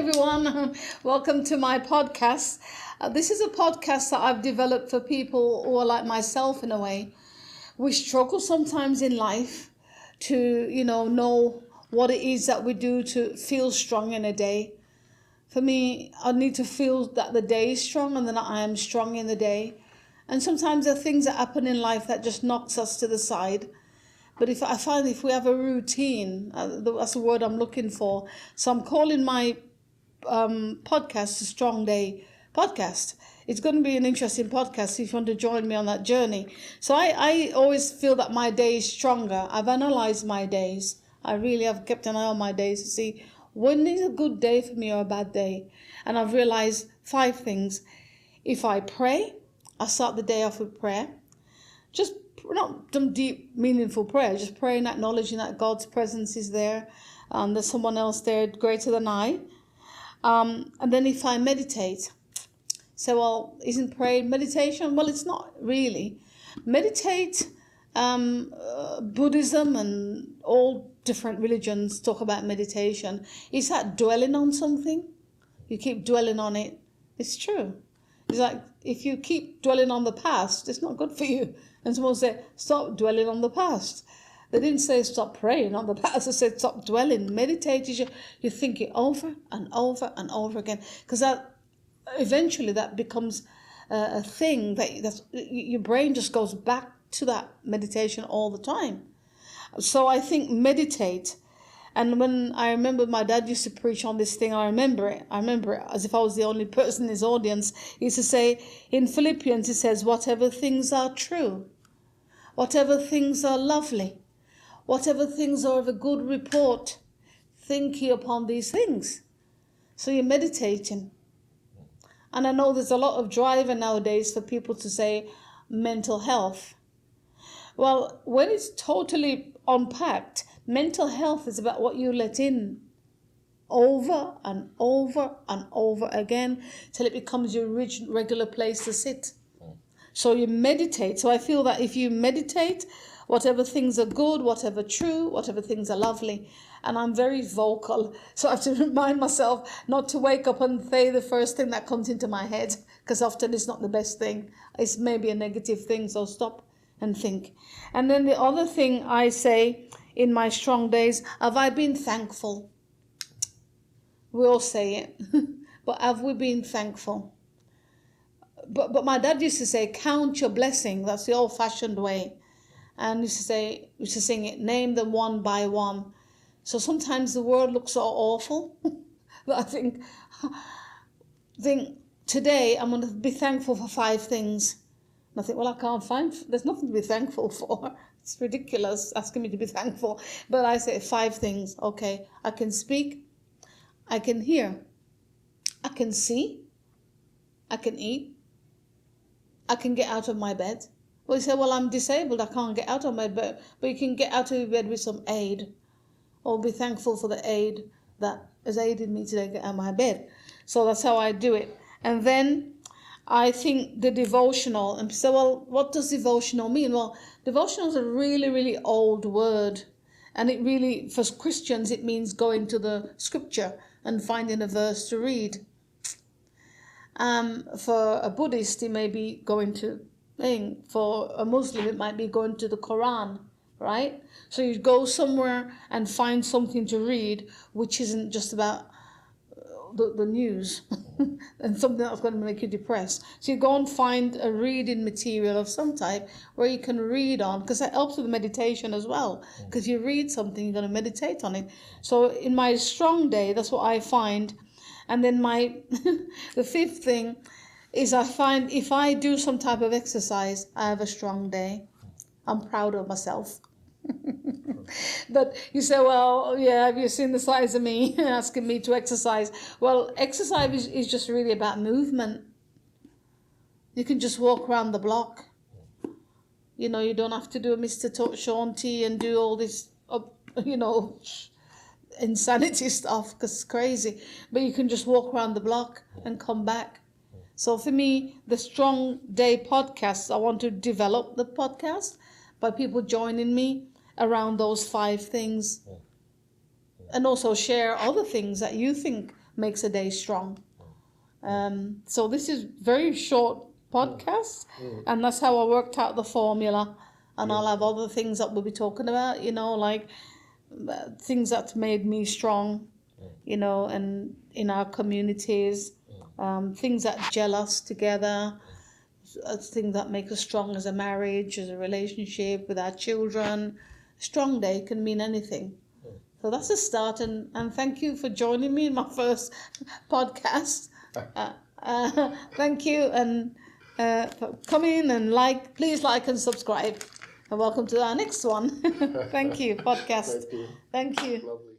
everyone. Welcome to my podcast. This is a podcast that I've developed for people who are like myself in a way. We struggle sometimes in life to, know what it is that we do to feel strong in a day. For me, I need to feel that the day is strong and that I am strong in the day. And sometimes there are things that happen in life that just knocks us to the side. But I find if we have a routine, that's the word I'm looking for. So I'm calling my podcast, the Strong Day podcast. It's going to be an interesting podcast if you want to join me on that journey. So I always feel that my day is stronger. I've analysed my days. I really have kept an eye on my days to see when is a good day for me or a bad day. And I've realised 5 things. If I pray, I start the day off with prayer. Just not some deep, meaningful prayer, just praying, acknowledging that God's presence is there. There's someone else there greater than I. And then if I meditate, so well, isn't prayer meditation? Well, it's not really. Meditate, Buddhism and all different religions talk about meditation. Is that dwelling on something? You keep dwelling on it. It's true. It's like if you keep dwelling on the past, it's not good for you. And someone said, stop dwelling on the past. They didn't say stop praying on the past. They said stop dwelling. Meditate is you think it over and over and over again. Because that eventually that becomes a thing that your brain just goes back to that meditation all the time. So I think meditate. And when I remember my dad used to preach on this thing, I remember it as if I was the only person in his audience. He used to say in Philippians, it says, whatever things are true, whatever things are lovely, whatever things are of a good report, think ye upon these things. So you're meditating. And I know there's a lot of driver nowadays for people to say mental health. Well, when it's totally unpacked, mental health is about what you let in over and over and over again till it becomes your regular place to sit. So you meditate. So I feel that if you meditate, whatever things are good, whatever true, whatever things are lovely. And I'm very vocal. So I have to remind myself not to wake up and say the first thing that comes into my head, because often it's not the best thing. It's maybe a negative thing. So stop and think. And then the other thing I say in my strong days, have I been thankful? We all say it, but have we been thankful? But my dad used to say, count your blessing. That's the old-fashioned way. And used to sing it, name them one by one. So sometimes the world looks so awful that I think today I'm going to be thankful for 5 things. And I think, well, I can't find, there's nothing to be thankful for. It's ridiculous asking me to be thankful. But I say 5 things. Okay, I can speak, I can hear, I can see, I can eat, I can get out of my bed. Well, you say, well, I'm disabled, I can't get out of my bed. But you can get out of your bed with some aid. Or be thankful for the aid that has aided me to get out of my bed. So that's how I do it. And then I think the devotional, and so, well, what does devotional mean? Well, devotional is a really, really old word. And it really, for Christians, it means going to the scripture and finding a verse to read. For a Buddhist, it may be going to, for a Muslim, it might be going to the Quran, right? So you go somewhere and find something to read, which isn't just about the news and something that's going to make you depressed. So you go and find a reading material of some type where you can read on, because that helps with meditation as well. Because you read something, you're going to meditate on it. So in my strong day, that's what I find. And then the 5th thing is I find if I do some type of exercise, I have a strong day. I'm proud of myself. But you say, well, yeah, have you seen the size of me asking me to exercise? Well, exercise is just really about movement. You can just walk around the block. You don't have to do a Mr. Shaunty and do all this, insanity stuff, because it's crazy. But you can just walk around the block and come back. So for me, the Strong Day podcast, I want to develop the podcast by people joining me around those 5 things. And also share other things that you think makes a day strong. So this is very short podcast, and that's how I worked out the formula. And I'll have other things that we'll be talking about, like things that made me strong, and in our communities, things that gel us together, things that make us strong as a marriage, as a relationship, with our children. Strong day can mean anything. So that's a start, and thank you for joining me in my first podcast. Thank you, and come in and please like and subscribe. And welcome to our next one. Thank you, podcast. Thank you. Thank you. Lovely.